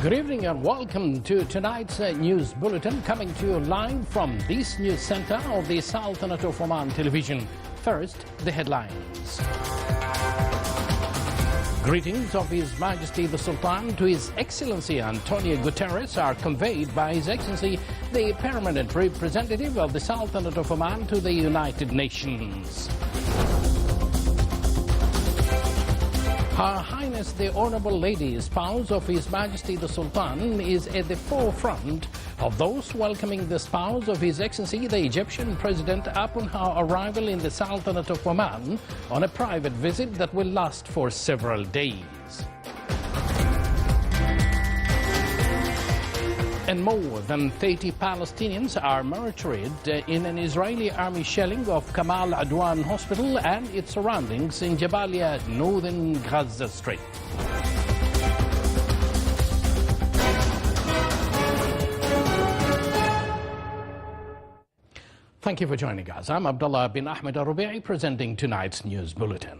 Good evening and welcome to tonight's news bulletin, coming to you live from this news center of the Sultanate of Oman television. First, the headlines. Greetings of His Majesty the Sultan to His Excellency Antonio Guterres are conveyed by His Excellency the Permanent Representative of the Sultanate of Oman to the United Nations. Her Highness the Honourable Lady, spouse of His Majesty the Sultan, is at the forefront of those welcoming the spouse of His Excellency the Egyptian President upon her arrival in the Sultanate of Oman on a private visit that will last for several days. And more than 30 Palestinians are martyred in an Israeli army shelling of Kamal Adwan Hospital and its surroundings in Jabalia, northern Gaza Strip. Thank you for joining us. I'm Abdullah bin Ahmed Al-Rubi'i presenting tonight's news bulletin.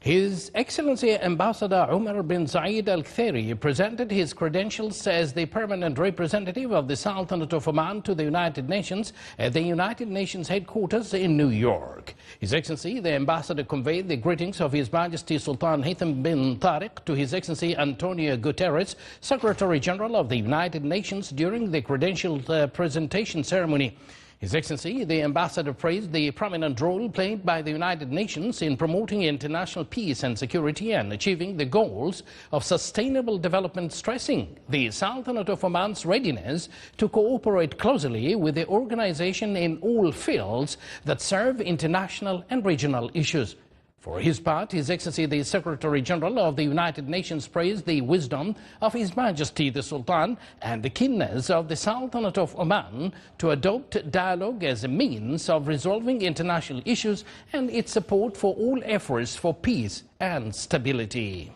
His Excellency Ambassador Umar bin Saeed Al Khairi presented his credentials as the permanent representative of the Sultanate of Oman to the United Nations at the United Nations headquarters in New York. His Excellency, the Ambassador, conveyed the greetings of His Majesty Sultan Haitham bin Tariq to His Excellency Antonio Guterres, Secretary General of the United Nations, during the credential presentation ceremony. His Excellency, the Ambassador, praised the prominent role played by the United Nations in promoting international peace and security and achieving the goals of sustainable development, stressing the Sultanate of Oman's readiness to cooperate closely with the organization in all fields that serve international and regional issues. For his part, His Excellency the Secretary General of the United Nations praised the wisdom of His Majesty the Sultan and the keenness of the Sultanate of Oman to adopt dialogue as a means of resolving international issues and its support for all efforts for peace and stability.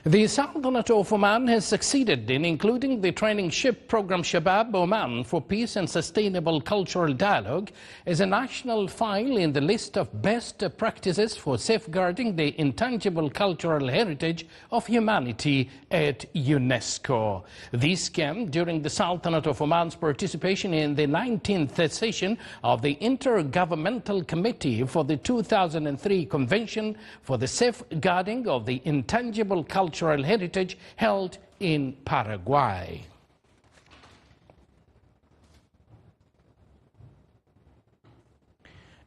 The Sultanate of Oman has succeeded in including the training ship program Shabab Oman for Peace and Sustainable Cultural Dialogue as a national file in the list of best practices for safeguarding the intangible cultural heritage of humanity at UNESCO. This came during the Sultanate of Oman's participation in the 19th session of the Intergovernmental Committee for the 2003 Convention for the Safeguarding of the Intangible Cultural Heritage held in Paraguay.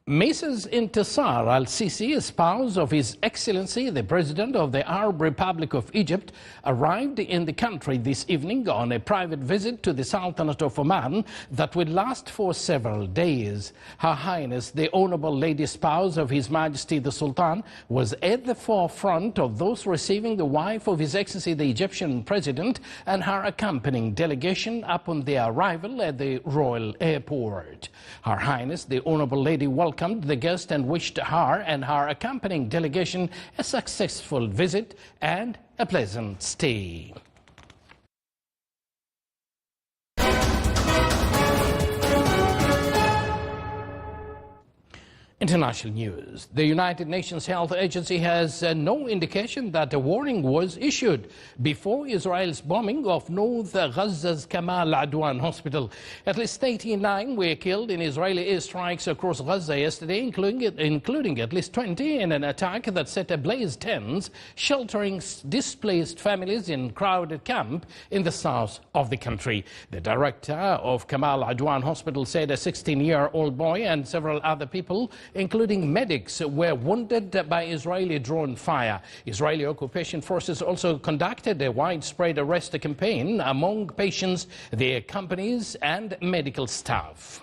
Mrs. Intisar al-Sisi, spouse of His Excellency the President of the Arab Republic of Egypt, arrived in the country this evening on a private visit to the Sultanate of Oman that will last for several days. Her Highness, the Honourable Lady, spouse of His Majesty the Sultan, was at the forefront of those receiving the wife of His Excellency the Egyptian President and her accompanying delegation upon their arrival at the Royal Airport. Her Highness, the Honourable Lady, welcomed the guest and wished her and her accompanying delegation a successful visit and a pleasant stay. International news. The United Nations Health Agency has no indication that a warning was issued before Israel's bombing of North Gaza's Kamal Adwan Hospital. At least 89 were killed in Israeli airstrikes across Gaza yesterday, including at least 20 in an attack that set ablaze tents sheltering displaced families in crowded camp in the south of the country. The director of Kamal Adwan Hospital said a 16-year-old boy and several other people, including medics, were wounded by Israeli drone fire. Israeli occupation forces also conducted a widespread arrest campaign among patients, their companies, and medical staff.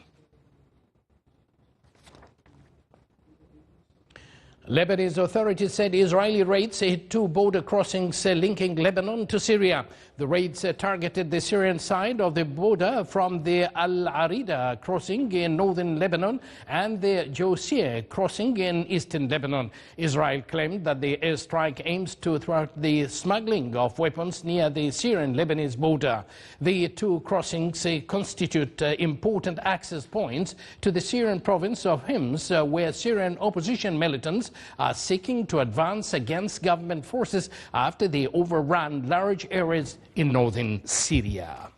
Lebanese authorities said Israeli raids hit two border crossings linking Lebanon to Syria. The raids targeted the Syrian side of the border from the Al-Arida crossing in northern Lebanon and the Josiah crossing in eastern Lebanon. Israel claimed that the airstrike aims to thwart the smuggling of weapons near the Syrian-Lebanese border. The two crossings constitute important access points to the Syrian province of Hims, where Syrian opposition militants are seeking to advance against government forces after they overran large areas in northern Syria.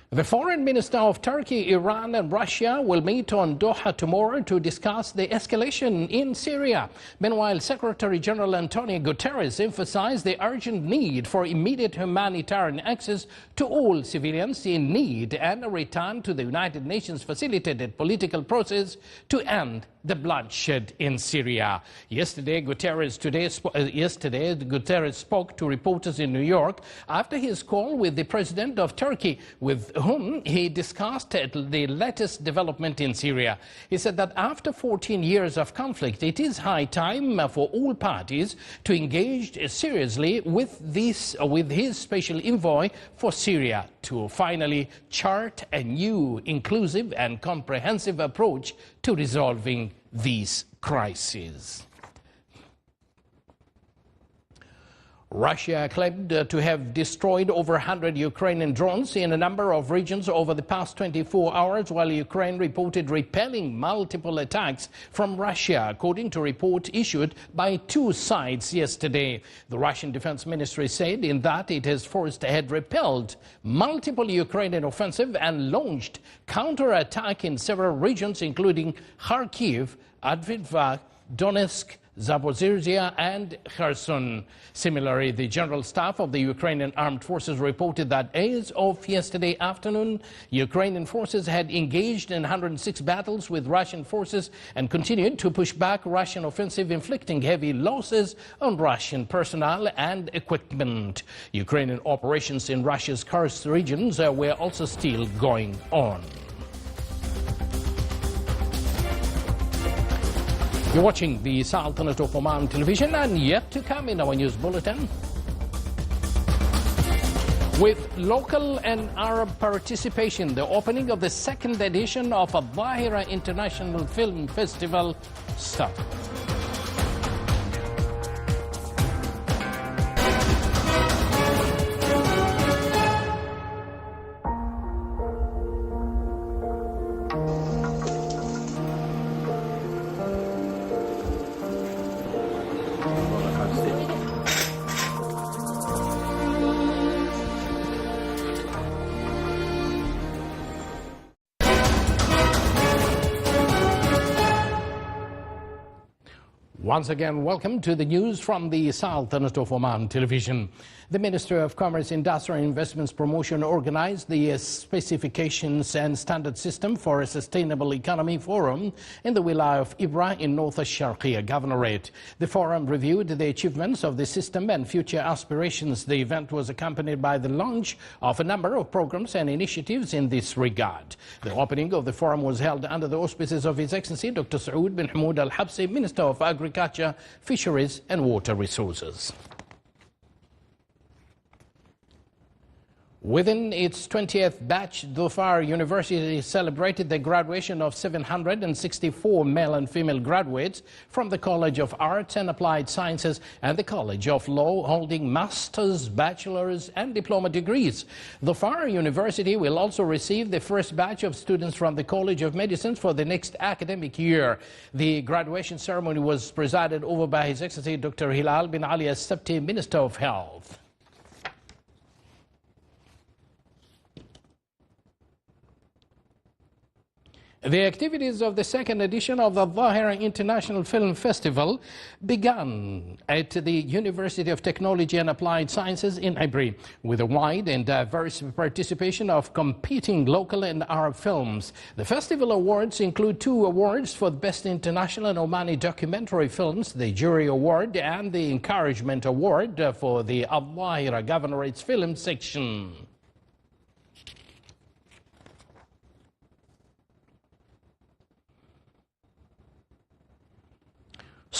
The foreign minister of Turkey, Iran and Russia will meet on Doha tomorrow to discuss the escalation in Syria. Meanwhile, Secretary General Antonio Guterres emphasized the urgent need for immediate humanitarian access to all civilians in need and a return to the United Nations facilitated political process to end the bloodshed in Syria. Yesterday, Guterres spoke to reporters in New York after his call with the president of Turkey, with whom he discussed the latest development in Syria. He said that after 14 years of conflict, it is high time for all parties to engage seriously with his special envoy for Syria to finally chart a new, inclusive and comprehensive approach to resolving these crises. Russia claimed to have destroyed over 100 Ukrainian drones in a number of regions over the past 24 hours, while Ukraine reported repelling multiple attacks from Russia, according to a report issued by two sides yesterday. The Russian Defense Ministry said in that it had repelled multiple Ukrainian offensive and launched counterattack in several regions, including Kharkiv, Avdiivka, Donetsk, Zaporizhzhia and Kherson. Similarly, the General Staff of the Ukrainian Armed Forces reported that as of yesterday afternoon, Ukrainian forces had engaged in 106 battles with Russian forces and continued to push back Russian offensive, inflicting heavy losses on Russian personnel and equipment. Ukrainian operations in Russia's Kursk regions were also still going on. You're watching the Sultanate of Oman television, and yet to come in our news bulletin. With local and Arab participation, the opening of the second edition of Al-Dhahira International Film Festival started. Once again, welcome to the news from the Sultanate of Oman television. The Ministry of Commerce, Industry and Investments Promotion organized the Specifications and Standard System for a Sustainable Economy Forum in the Wilayah of Ibra in North Sharqiya Governorate. The forum reviewed the achievements of the system and future aspirations. The event was accompanied by the launch of a number of programs and initiatives in this regard. The opening of the forum was held under the auspices of His Excellency Dr. Saoud bin Hamoud Al-Habsi, Minister of Agriculture, Fisheries and Water Resources. Within its 20th batch, Dhofar University celebrated the graduation of 764 male and female graduates from the College of Arts and Applied Sciences and the College of Law, holding master's, bachelor's and diploma degrees. Dhofar University will also receive the first batch of students from the College of Medicine for the next academic year. The graduation ceremony was presided over by His Excellency Dr. Hilal bin Ali As-Sabti, Minister of Health. The activities of the second edition of the Dhahira International Film Festival began at the University of Technology and Applied Sciences in Ibri, with a wide and diverse participation of competing local and Arab films. The festival awards include 2 awards for the Best International and Omani Documentary Films, the Jury Award and the Encouragement Award for the Al-Dhahira Governorate's Film Section.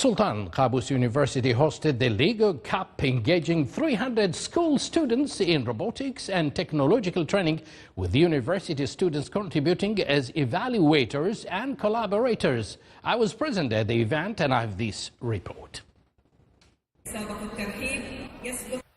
Sultan Qaboos University hosted the Lego Cup, engaging 300 school students in robotics and technological training, with the university students contributing as evaluators and collaborators. I was present at the event and I have this report.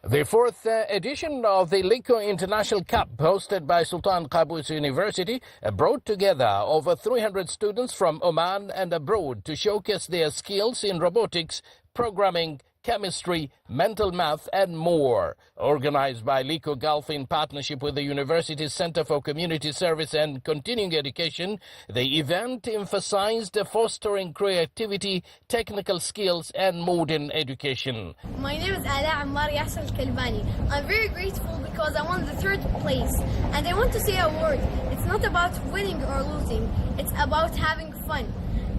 The fourth edition of the Lego International Cup, hosted by Sultan Qaboos University, brought together over 300 students from Oman and abroad to showcase their skills in robotics, programming, chemistry, mental math, and more. Organized by Lego Gulf in partnership with the University's Center for Community Service and Continuing Education, the event emphasized fostering creativity, technical skills, and modern education. My name is Ala Ammar Yasser Al-Kalbani. I'm very grateful because I won the third place. And I want to say a word. It's not about winning or losing. It's about having fun.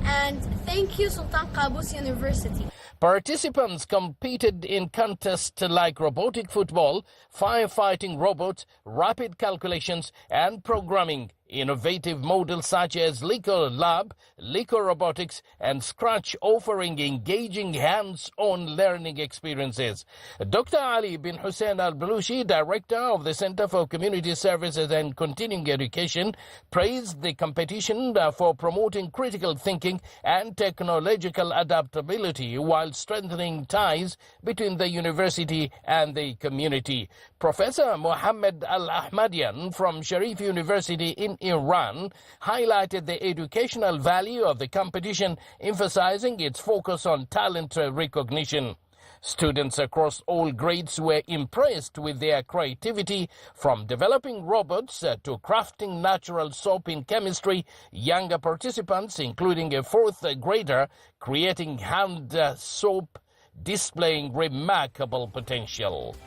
And thank you, Sultan Qaboos University. Participants competed in contests like robotic football, firefighting robots, rapid calculations, and programming. Innovative models such as Lego Lab, Lego Robotics, and Scratch, offering engaging hands-on learning experiences. Dr. Ali bin Hussein Al-Balushi, Director of the Center for Community Services and Continuing Education, praised the competition for promoting critical thinking and technological adaptability while strengthening ties between the university and the community. Professor Mohammed Al-Ahmadian from Sharif University in Iran highlighted the educational value of the competition, emphasizing its focus on talent recognition. Students across all grades were impressed with their creativity, from developing robots to crafting natural soap in chemistry. Younger participants, including a fourth grader, creating hand soap, displaying remarkable potential.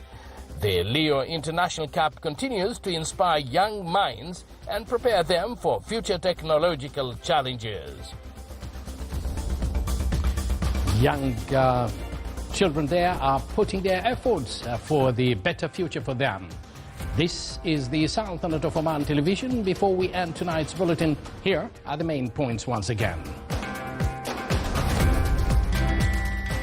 The Leo International Cup continues to inspire young minds and prepare them for future technological challenges. Young children there are putting their efforts for the better future for them. This is the Sultanate of Oman television. Before we end tonight's bulletin, here are the main points once again.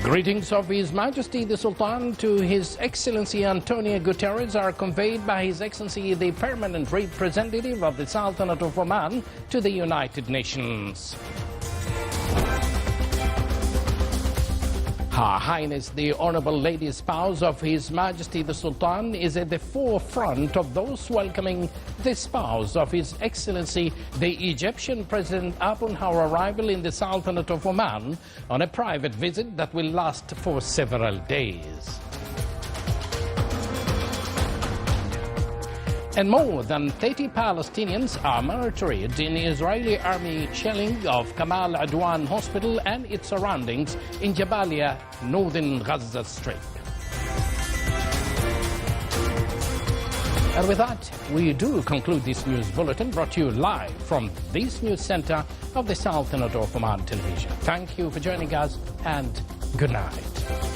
Greetings of His Majesty the Sultan to His Excellency Antonio Guterres are conveyed by His Excellency the Permanent Representative of the Sultanate of Oman to the United Nations. Her Highness the Honorable Lady Spouse of His Majesty the Sultan is at the forefront of those welcoming the spouse of His Excellency the Egyptian President upon her arrival in the Sultanate of Oman on a private visit that will last for several days. And more than 30 Palestinians are martyred in Israeli army shelling of Kamal Adwan Hospital and its surroundings in Jabalia, northern Gaza Strip. And with that, we do conclude this news bulletin brought to you live from this news center of the Sultanate of Oman television. Thank you for joining us and good night.